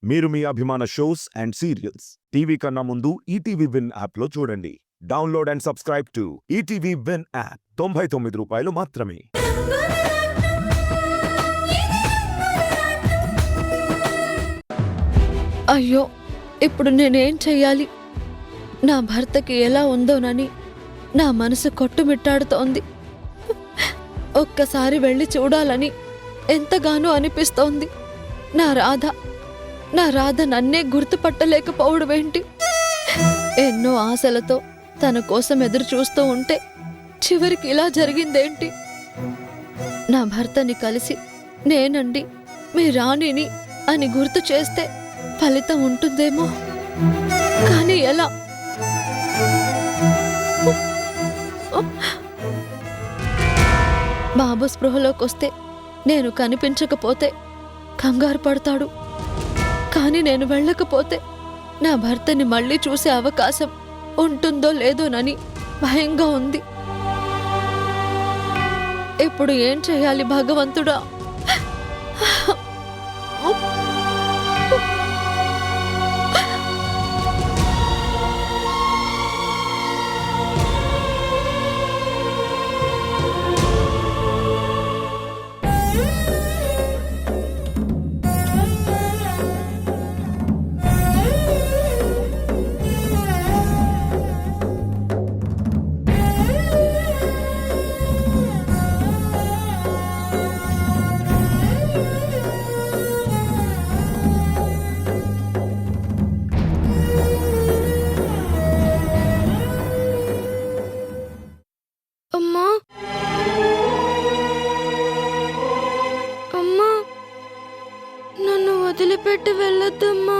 మీరు మీ అభిమాన shows and serials TV కన్నా ముందు ఈటీవీ విన్ యాప్లో చూడండి. Download and subscribe to ETV win app. 99 రూపాయలు మాత్రమే. అయ్యో, ఇప్పుడు నేనేం చెయ్యాలి? నా భర్తకి ఎలా ఉందోనని నా మనసు కొట్టుమిట్టాడుతోంది. ఒక్కసారి వెళ్ళి చూడాలని ఎంతగానో అనిపిస్తోంది. నా రాధ నన్నే గుర్తుపట్టలేకపోవడమేంటి? ఎన్నో ఆశలతో తన కోసం ఎదురు చూస్తూ ఉంటే చివరికి ఇలా జరిగిందేంటి? నా భర్తని కలిసి నేనండి మీ రాణిని అని గుర్తు చేస్తే ఫలితం ఉంటుందేమో, కానీ ఎలా? బాబు స్పృహలోకొస్తే నేను కనిపించకపోతే కంగారు పడతాడు. కానీ నేను వెళ్ళకపోతే నా భర్తని మళ్ళీ చూసే అవకాశం ఉంటుందో లేదోనని భయంగా ఉంది. ఇప్పుడు ఏం చేయాలి భగవంతుడా? అమ్మా, అమ్మా, నన్ను వదిలిపెట్టి వెళ్ళొద్దమ్మా.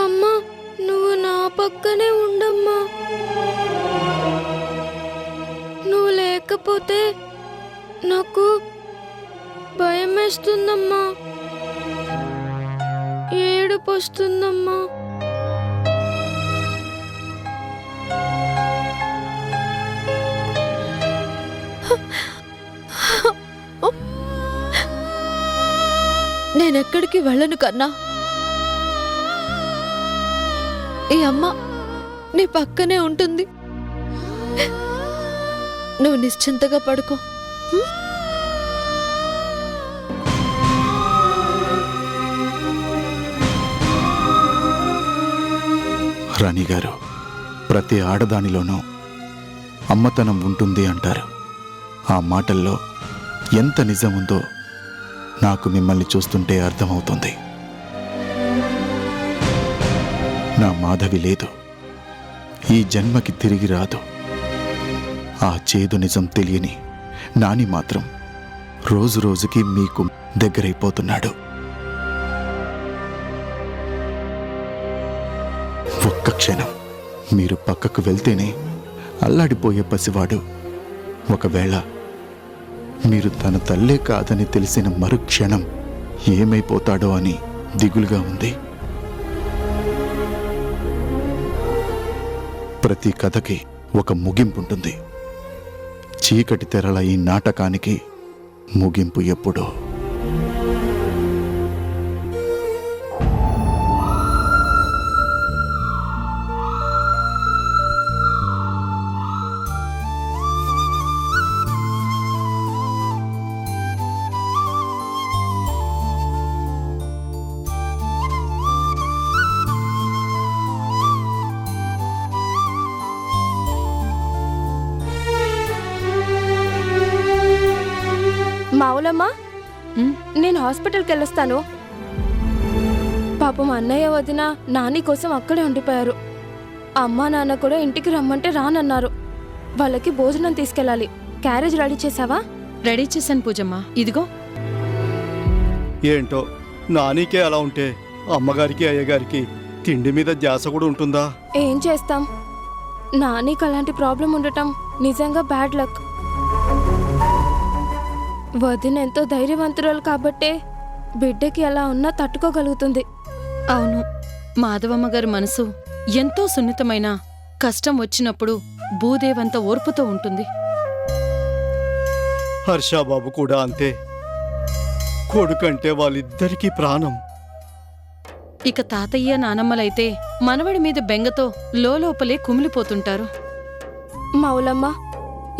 అమ్మా, నువ్వు నా పక్కనే ఉండమ్మా. నువ్వు లేకపోతే నాకు భయం వేస్తుందమ్మా, ఏడుపు వస్తుందమ్మా. నేనెక్కడికి వెళ్ళను కన్నా. ఈ అమ్మ నీ పక్కనే ఉంటుంది. నువ్వు నిశ్చింతగా పడుకో. రాణిగారు, ప్రతి ఆడదానిలోనూ అమ్మతనం ఉంటుంది అంటారు. ఆ మాటల్లో ఎంత నిజం ఉందో నాకు మిమ్మల్ని చూస్తుంటే అర్థమవుతుంది. నా మాధవి లేదు, ఈ జన్మకి తిరిగి రాదు. ఆ చేదు నిజం తెలియని నాని మాత్రం రోజు రోజుకి మీకు దగ్గరైపోతున్నాడు. ఒక్క క్షణం మీరు పక్కకు వెళ్తేనే అల్లాడిపోయే పసివాడు ఒకవేళ మీరు తన తల్లే కాదని తెలిసిన మరుక్షణం ఏమైపోతాడో అని దిగులుగా ఉంది. ప్రతి కథకి ఒక ముగింపుంటుంది. చీకటి తెరల ఈ నాటకానికి ముగింపు ఎప్పుడో. మావులమ్మా, నేను హాస్పిటల్కి వెళ్ళొస్తాను. పాపం అన్నయ్య వదిన నాని కోసం అక్కడే ఉండిపోయారు. అమ్మా నాన్న కూడా ఇంటికి రమ్మంటే రానన్నారు. వాళ్ళకి భోజనం తీసుకెళ్ళాలి. క్యారేజ్ రెడీ చేసావా? రెడీ చేశాను పూజమ్మా, ఇదిగో. ఏంటో నానికే అలా ఉంటే అమ్మగారికి అయ్యగారికి తిండి మీద ధ్యాస కూడా ఉంటుందా? ఏం చేస్తాం, నానికి అలాంటి ప్రాబ్లం ఉండటం నిజంగా బ్యాడ్ లక్. వదిన ఎంతో ధైర్యవంతురాలు కాబట్టే బిడ్డకి అలా ఉన్నా తట్టుకోగలుగుతుంది. అవును, మాధవమ్మ గారి మనసు ఎంతో సున్నితమైన, కష్టం వచ్చినప్పుడు భూదేవంత ఓర్పుతో ఉంటుంది. హర్షాబాబు కూడా అంతే. కొడుకంటే వాళ్ళిద్దరికీ ప్రాణం. ఇక తాతయ్య నానమ్మలైతే మనవడి మీద బెంగతో లోపలే కుమిలిపోతుంటారు. మౌలమ్మ,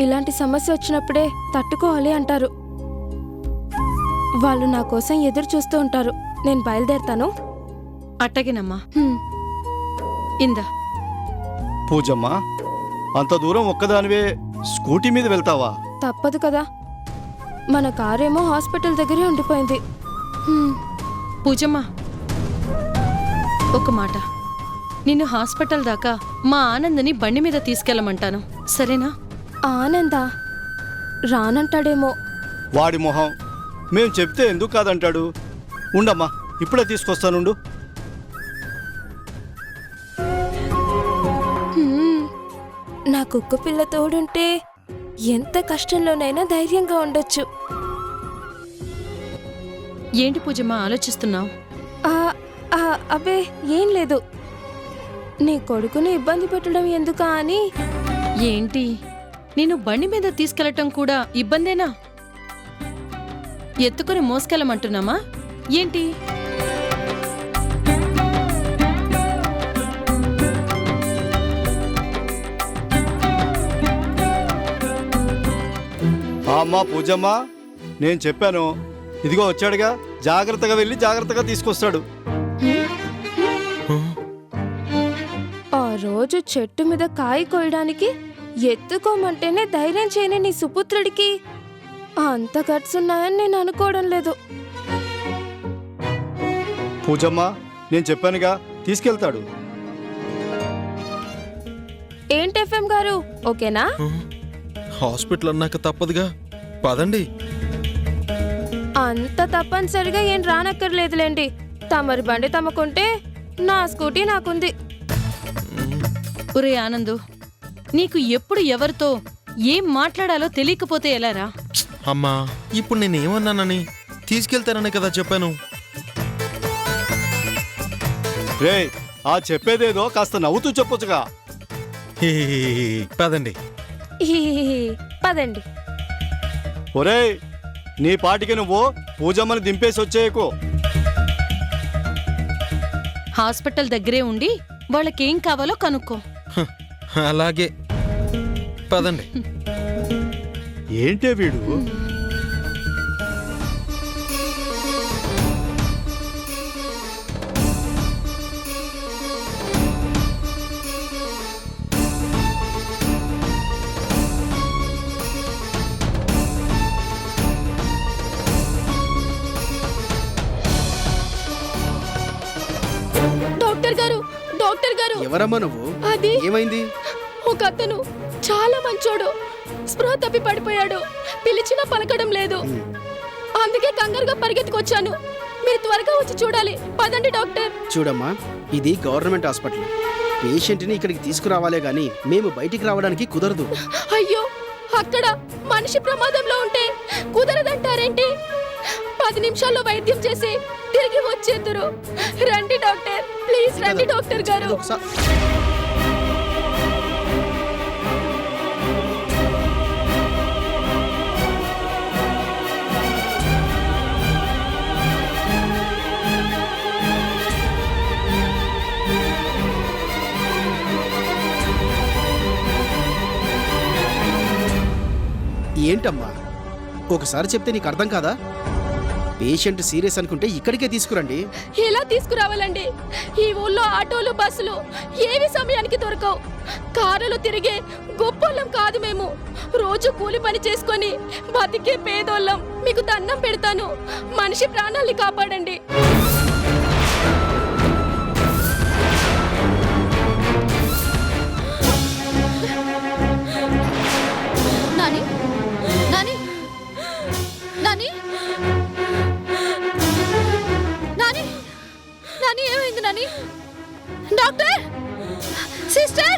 ఇలాంటి సమస్య వచ్చినప్పుడే తట్టుకోవాలి అంటారు. వాళ్ళు నా కోసం ఎదురు చూస్తూ ఉంటారు. నేను బయలుదేరతాను. అట్టగేనమ్మా. హ్మ్. ఇందా. పూజమ్మా, అంత దూరం ఒక్కదానివే స్కూటీ మీద వెళ్తావా? తప్పదు కదా, మన కారేమో హాస్పిటల్ దగ్గరే ఉండిపోయింది. హ్మ్. పూజమ్మా, ఒక మాట. నిన్ను హాస్పిటల్ దాకా మా ఆనందని బండి మీద తీసుకెళ్ళమంటాను, సరేనా? ఆనందా రానంటాడేమో. వాడి మొహం, మేం చెప్తే ఎందుకు కాదంటాడు? ఉండమ్మా, ఇప్పుడే తీసుకొస్తానుండు. హ్మ్. నా కుక్క పిల్ల తోడుంటే ఎంత కష్టంలోనైనా ధైర్యంగా ఉండొచ్చు. ఏంటి పూజమ్మా ఆలోచిస్తున్నావు? ఆ, ఆ, అబ్బే ఏం లేదు. నీ కొడుకుని ఇబ్బంది పెట్టడం ఎందుకా అని. ఏంటి, నిన్ను బండి మీద తీసుకెళ్లటం కూడా ఇబ్బందేనా? ఎత్తుకుని మోసుకెళ్ళమంటున్నామా ఏంటి? అమ్మా పూజమ్మా, నేను చెప్పాను, ఇదిగో వచ్చాడుగా, జాగ్రత్తగా వెళ్ళి జాగ్రత్తగా తీసుకొస్తాడు. ఆ రోజు చెట్టు మీద కాయ కోయడానికి ఎత్తుకోమంటేనే ధైర్యం చేయని నీ సుపుత్రుడికి అంత ఖర్చున్నాయని నేను అనుకోవడం లేదు. పూజమ్మా, నేను చెప్పానుగా, తీసుకెళ్తాడు. ఏంటి ఎఫ్ఎం గారు, ఓకేనా? హాస్పిటల్ అన్నాక తప్పదుగా, పదండి. అంత తప్పనిసరిగా ఏం రానక్కర్లేదులేండి. తమరి బండి తమకుంటే నా స్కూటీ నాకుంది. ఒరే ఆనందు, నీకు ఎప్పుడు ఎవరితో ఏం మాట్లాడాలో తెలియకపోతే ఎలారా? అమ్మా, ఇప్పుడు నేనేమన్నానని? తీసుకెళ్తానని కదా చెప్పాను. రే, ఆ చెప్పేదేదో కాస్త నవ్వుతూ చెప్పొచ్చుగా. హే, పదండి. హీహీహీ, పదండి. ఒరేయ్, నీ పాటికి నువ్వు పూజమ్మని దింపేసి వచ్చేయకు. హాస్పిటల్ దగ్గరే ఉండి వాళ్ళకేం కావాలో కనుక్కో. హ, అలాగే, పదండి. ఏంటే వీడు? డాక్టర్ గారు, ఎవరమ్మా నువ్వు? అది ఏమైంది? ఒక అతను చాలా మంచోడు, స్పృహ తప్పి పడిపోయాడు. పిలిచినా పలకడం లేదు. అందుకే కంగారుగా పరిగెత్తుకొచ్చాను. మీరు త్వరగా వచ్చి చూడాలి. పదండి డాక్టర్. చూడమ్మా, ఇది గవర్నమెంట్ హాస్పిటల్. పేషెంట్ని ఇక్కడికి తీసుకురావాలే గాని మేము బయటికి రావడానికి కుదరదు. అయ్యో, అక్కడ మనిషి ప్రమాదంలో ఉంటే కుదరదంటారేంటి? 10 నిమిషాల్లో వైద్యం చేసి తిరిగి వచ్చేద్దరు. రండి డాక్టర్, ప్లీజ్ రండి డాక్టర్ గారు. ఒకసారి ఏంటమ్మా, ఒకసారి చెప్తే నీకు అర్థం కాదా? పేషెంట్ సీరియస్ అనుకుంటే ఇక్కడికే తీసుకురండి. ఎలా తీసుకురావాలండి? ఈ ఊళ్ళో ఆటోలు, బస్సులు ఏవి సమయానికి దొరకవు. కారులు తిరిగే గొప్పోళ్ళం కాదు మేము. రోజు కూలి పని చేసుకొని బతికే పేదోళ్ళం. మీకు దండం పెడతాను, మనిషి ప్రాణాల్ని కాపాడండి. నాని, నాని, నాని, నాని, నాని, ఏమైంది నాని? డాక్టర్, సిస్టర్,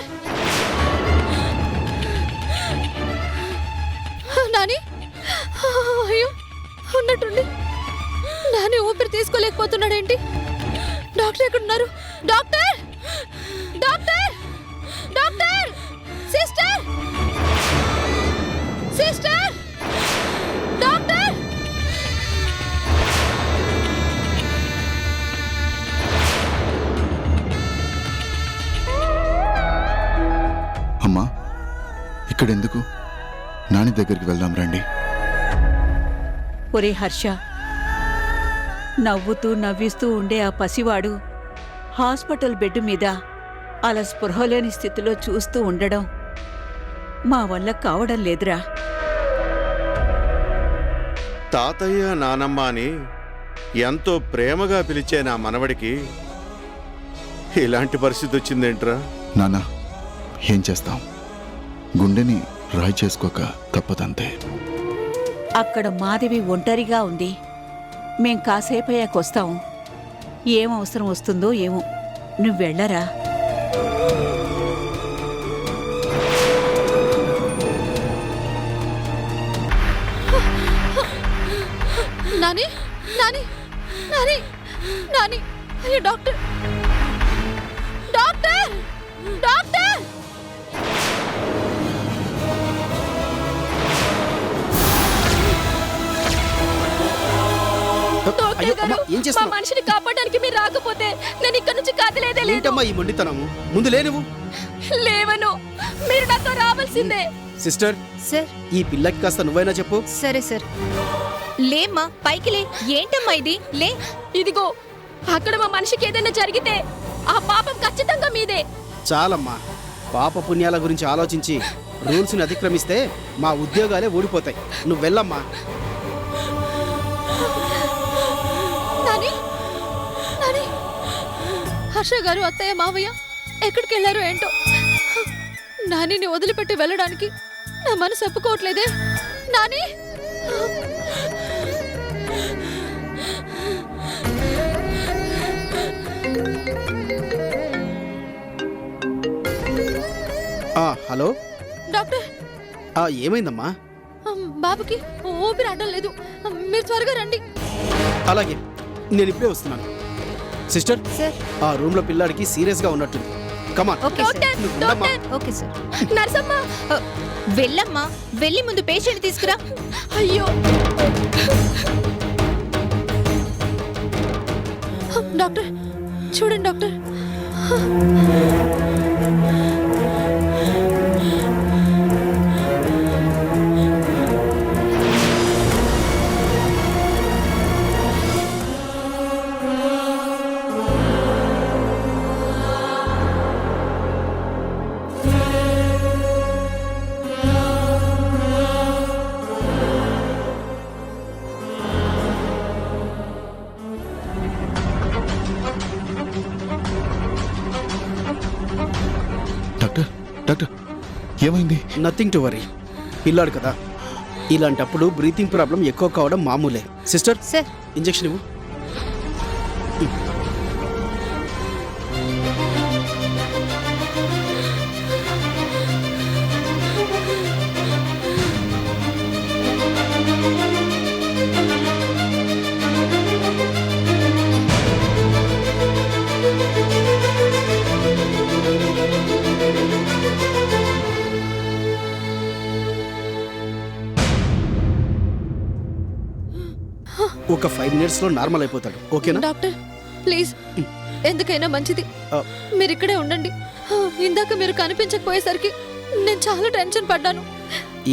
నాని, అయ్యో, ఉన్నట్టుండి నాని ఊపిరి తీసుకోలేకపోతున్నాడేంటి? డాక్టర్ ఎక్కడున్నారు? Doctor, doctor, doctor, sister, sister, doctor, ఇక్కడెందుకు? నాని దగ్గరికి వెళ్దాం రండి. ఒరే హర్ష, నవ్వుతూ నవ్విస్తూ ఉండే ఆ పసివాడు హాస్పిటల్ బెడ్ మీద అలా స్పృహలేని స్థితిలో చూస్తూ ఉండడం మా వల్ల కావడం లేదురా. తాతయ్య నానమ్మ అని ఎంతో ప్రేమగా పిలిచే నా మనవడికి ఇలాంటి పరిస్థితి వచ్చిందేంట్రా? నాన్న, ఏం చేస్తాం? గుండెని రాయి చేసుకోక తప్పదంతే. అక్కడ మాధవి ఒంటరిగా ఉంది. మేం కాసేపయ్యాకొస్తాం. ఏం అవసరం వస్తుందో ఏమో. నువ్వెళ్ళరా. నాని నాని నాని నాని అయ్యో డాక్టర్ డాక్టర్ డాక్టర్ అయ్యో, డాక్టర్ అమ్మా, గారు, ఏం మా చేస్తున్నావు? మనిషిని కాపాడడానికి మీరు రాకపోతే నేను ఇక్కడ నుంచి కదిలేదే లేదు. ఏంటమ్మా ఈ మొండితనము? ముందు లే నువ్వు. లేవను, మీరు నాతో రావాల్సిందే. సిస్టర్, సార్ ఈ పిల్లకి కాస్త నువ్వైనా చెప్పు. సరే సార్ లేమ్మా పైకి లే ఏంటమ్మా ఇది లే ఇదిగో, అక్కడ మా మనిషికి ఏదైనా జరిగితే ఆ పాపం ఖచ్చితంగా మీదే. చాలమ్మా, పాప పుణ్యాల గురించి ఆలోచించి రూల్స్ని అతిక్రమిస్తే మా ఉద్యోగాలే ఊడిపోతాయి. నువ్వు వెళ్ళమ్మా. నాని నాని హర్ష గారు అత్తయ్య మావయ్య ఎక్కడికి వెళ్ళారు ఏంటో. నానిని వదిలిపెట్టి వెళ్ళడానికి నా మనసు ఒప్పుకోవట్లేదే. నాని హలో డాక్టర్ ఏమైందమ్మా? బాబుకి ఊపిరి ఆడడం లేదు. మీరు త్వరగా రండి. అలాగే, నేను ఇప్పుడే వస్తున్నాను. సిస్టర్, సార్ ఆ రూమ్ లో పిల్లాడికి సీరియస్ గా ఉన్నట్టుంది. Come on. Okay sir doctor, doctor, okay sir నర్సమ్మ. వెళ్ళమ్మా వెళ్ళి ముందు పేషెంట్ తీసుకురా. అయ్యో, డాక్టర్ చూడండి డాక్టర్. డాక్టర్, డాక్టర్, ఏమైంది? Nothing to worry. పిల్లాడు కదా, ఇలాంటప్పుడు బ్రీతింగ్ ప్రాబ్లం ఎక్కువ కావడం మామూలే. సిస్టర్, సార్ ఇంజెక్షన్ ఇవ్వు. ఒక 5 minutes లో నార్మల్ అయిపోతాడు. ఓకేనా? డాక్టర్ ప్లీజ్ ఎందుకైనా మంచిది మీరు ఇక్కడే ఉండండి. ఇందాక మీరు కనిపించకపోయేసరికి నేను చాలా టెన్షన్ పడ్డాను.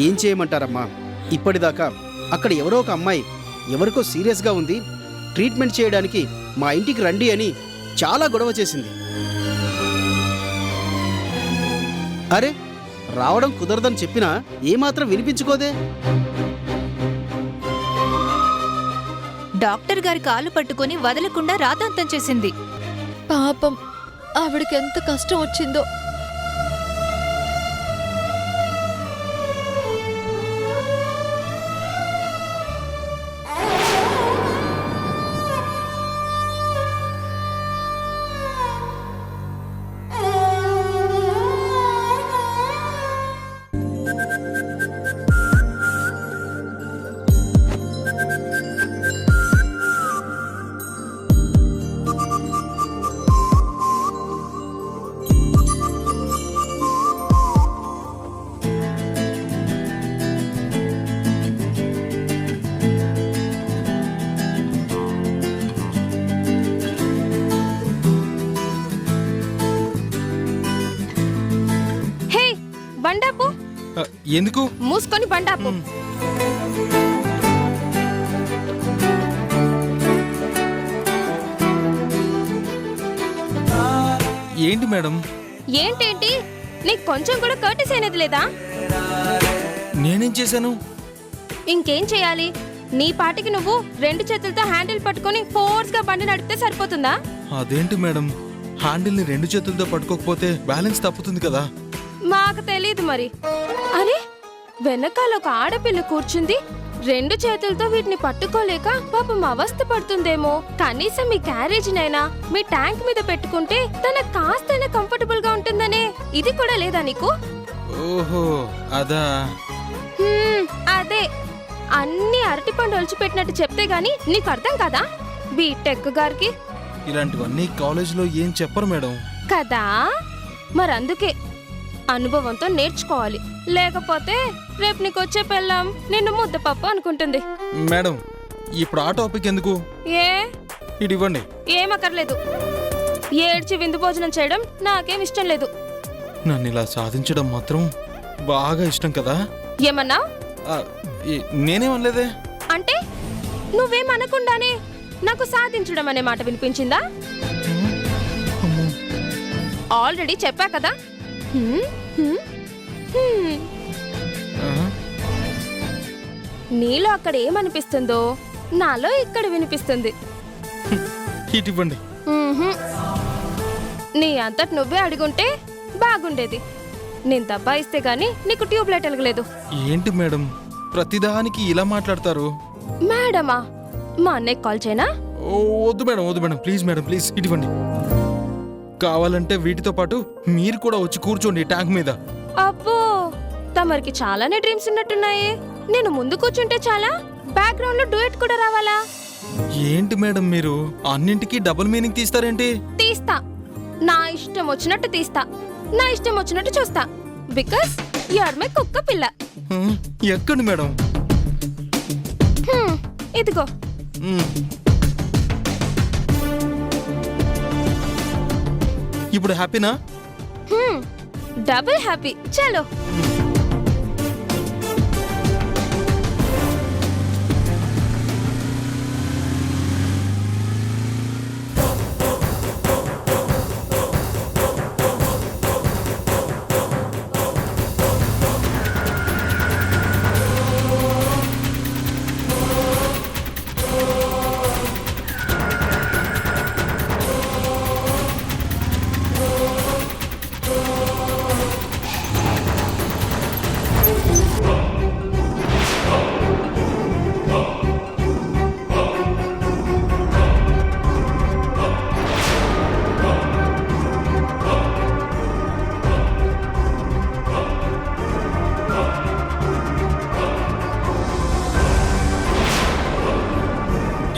ఏం చేయమంటారమ్మా? ఇప్పటిదాకా అక్కడ ఎవరో ఒక అమ్మాయి ఎవరికో సీరియస్గా ఉంది, ట్రీట్మెంట్ చేయడానికి మా ఇంటికి రండి అని చాలా గొడవ చేసింది. అరే, రావడం కుదరదని చెప్పినా ఏమాత్రం వినిపించుకోదే. డాక్టర్ గారి కాలు పట్టుకొని వదలకుండా రాతాంతం చేసింది. పాపం ఆవిడకి ఎంత కష్టం వచ్చిందో. ఎందుకు? మూసుకొని బండాపు. ఏంటి మేడం? ఏంటేంటి, నీకు కొంచెం కూడా కర్టీస్ అనేది లేదా? నేనేం చేశాను? ఇంకేం చేయాలి? నీ పాటికి నువ్వు 2 చేతులతో హ్యాండిల్ పట్టుకొని ఫోర్స్ గా బండి నడిపితే సరిపోతుందా? అదేంటి మేడం, హ్యాండిల్ని 2 చేతులతో పట్టుకోకపోతే బ్యాలెన్స్ తప్పుతుంది కదా. మాకు తెలియదు మరి. అరే, వెనకాల ఒక ఆడపిల్ల కూర్చుంది, 2 చేతులతో వీటిని పట్టుకోలేక పాపం అవస్థ పడుతుందేమో. కనీసం మీ క్యారేజీనైనా మీ ట్యాంక్ మీద పెట్టుకుంటే తనకు కాస్తైనా కంఫర్టబుల్ గా ఉంటుందనే ఇది కూడా లేదా నీకు? ఓహో, అదా. అదే, అన్ని అరటిపండు ఒలిచిపెట్టినట్టు చెప్తే గాని నీకు అర్థం కదా బీటెక్ గారికి? ఇలాంటివన్నీ కాలేజీలో ఏం చెప్పరు మేడం. కదా, మరందుకే అనుభవంతో నేర్చుకోవాలి. లేకపోతే రేపు నీకు వచ్చే పెళ్ళాం నిన్ను ముద్దపప్పు అనుకుంటుంది. మేడం, ఇప్పుడు ఆ టాపిక్ ఎందుకు? ఏ ఇటు ఇవ్వండి. ఏమక్కర్లేదు. ఏడ్చి విందు భోజనం చేయడం నాకేం ఇష్టం లేదు. నన్ను ఇలా సాధించడం మాత్రం బాగా ఇష్టం కదా. ఏమన్నా? నేనేమనలేదే. అంటే నువ్వేమనకుండానే నాకు సాధించడం అనే మాట వినిపించిందా? ఆల్రెడీ చెప్పా కదా. నీలో అక్కడ ఏమనిపిస్తుందో నాలో ఇక్కడ వినిపిస్తుంది. ఇటు ఇవ్వండి. నీ అంతటి నువ్వే అడుగుంటే బాగుండేది. నేను దబ్బాయిస్తే గానీ నీకు ట్యూబ్లైట్ వెలగలేదు. ఏంటి మేడం, ప్రతిదానికి ఇలా మాట్లాడతారు? మేడమా? మా అన్నయ్య కాల్ చేయనా? వద్దు మేడం, వద్దు మేడం, ప్లీజ్ మేడం, ప్లీజ్ ఇటువంటి. కావాలంటే వీటితో పాటు మీరు కూడా వచ్చి కూర్చోండి ట్యాంక్ మీద. అబ్బో, తమరికి చాలానే డ్రీమ్స్ ఉన్నట్టున్నాయి. నేను ముందు కూర్చుంటే చాలా, బ్యాక్గ్రౌండ్ లో డ్యూయట్ కూడా రావాలా? ఏంటి మేడం మీరు అన్నింటికి డబుల్ మీనింగ్ తీస్తారేంటి? తీస్తా, నా ఇష్టం వచ్చినట్టు తీస్తా, నా ఇష్టం వచ్చినట్టు చూస్తా. బికాస్ యు ఆర్ మై కుక్క పిల్ల. ఎక్కండి మేడం. ఇదిగో. ఇప్పుడు హ్యాపీనా? Double happy. చలో.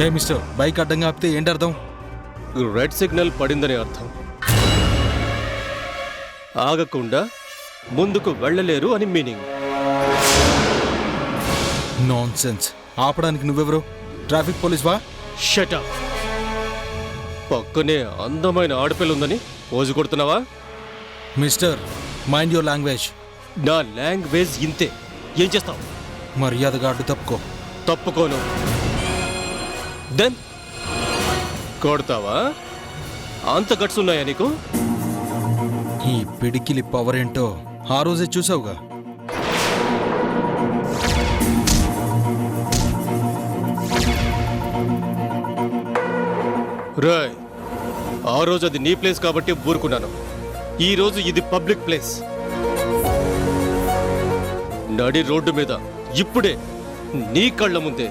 హే మిస్టర్, బైక్ అడ్డంగా ఆపితే ఏంటి అర్థం? రెడ్ సిగ్నల్ పడిందని అర్థం. ఆగకుండా ముందుకు వెళ్ళలేరు అని మీనింగ్. Non sense. ఆపడానికి నువ్వెవరు? ట్రాఫిక్ పోలీస్ వా? Shut up. పక్కనే అందమైన ఆడపిల్ల ఉందని పోజు కొడుతున్నావా? Mister, mind your language. నా లాంగ్వేజ్ ఇంతే. ఏం చేస్తావు? మర్యాదగా అడ్డు తప్పుకో. తప్పుకోను. దెన్ కొడతావా? అంత గట్స్ ఉన్నాయా నీకు? ఈ పిడికిలి పవర్ ఏంటో ఆ రోజే చూసావుగా. రాయ్, ఆ రోజు అది నీ ప్లేస్ కాబట్టి ఊరుకున్నాను. ఈ రోజు ఇది పబ్లిక్ ప్లేస్. నడి రోడ్డు మీద ఇప్పుడే నీ కళ్ళ ముందే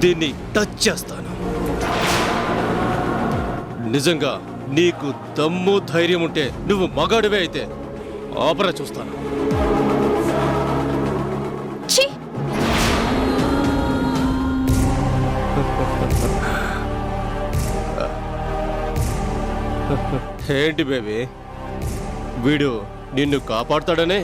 దీన్ని టచ్ చేస్తాను. నిజంగా నీకు దమ్ము ధైర్యం ఉంటే, నువ్వు మగాడివే అయితే ఆపరా చూస్తాను. ఏంటి బేబీ, వీడు నిన్ను కాపాడుతాడనే?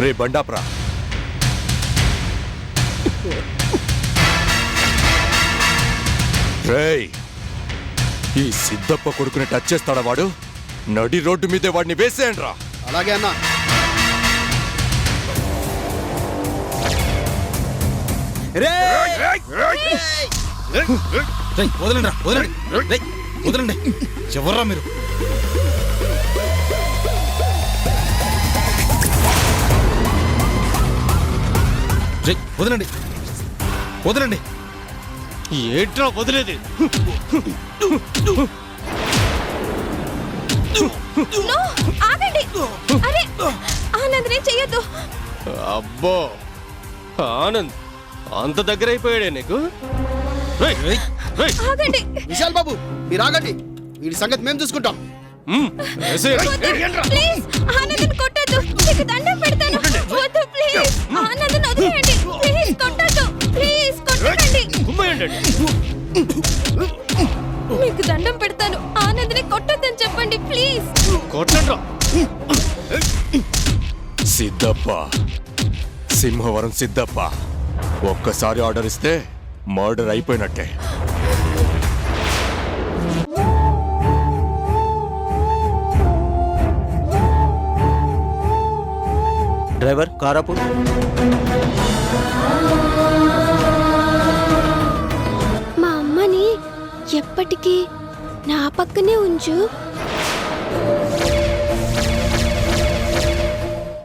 రే బండాప్రా, రేయ్, ఈ సిద్ధప్ప కొడుకుని టచ్ చేస్తాడా వాడు? నడి రోడ్డు మీదే వాడిని వేసేయండి రా. అలాగే అన్నా. వదలండి రా, వదలండి. రేయ్, వదలండి. ఎవర్రా మీరు? రేయ్, వదలండి, వదలండి. ఏంట్రా వదిలేది? ఆగండి. అరే ఆనంద్ చెయ్యొద్దు. అబ్బో ఆనంద్ అంత దగ్గర అయిపోయాడే నీకు? రేయ్, రేయ్, ఆగండి. విశాల్ బాబు మీరు ఆగండి, వీడి సంగతి మేము చూసుకుంటాం. వేసేయండి. ప్లీజ్ ఆనంద్ కొట్టొద్దు. మీకు దండం పెడతాను. వద్దు ప్లీజ్. ఆనంద్ వదిలేయండి. ప్లీజ్ కొట్టొద్దు. ప్లీజ్ కొట్టకండి. కుమ్మేయండి. మీకు దండం పెడతాను. ఆనంద్ని కొట్టొద్దని చెప్పండి ప్లీజ్. కొట్టండ్రా. సిద్ధప్ప, సింహవరం సిద్ధప్ప, ఒక్కసారి ఆర్డర్ ఇస్తే మర్డర్ అయిపోయినట్టే. డ్రైవర్ కారాపు. మా అమ్మని ఎప్పటికీ నా పక్కనే ఉంచు.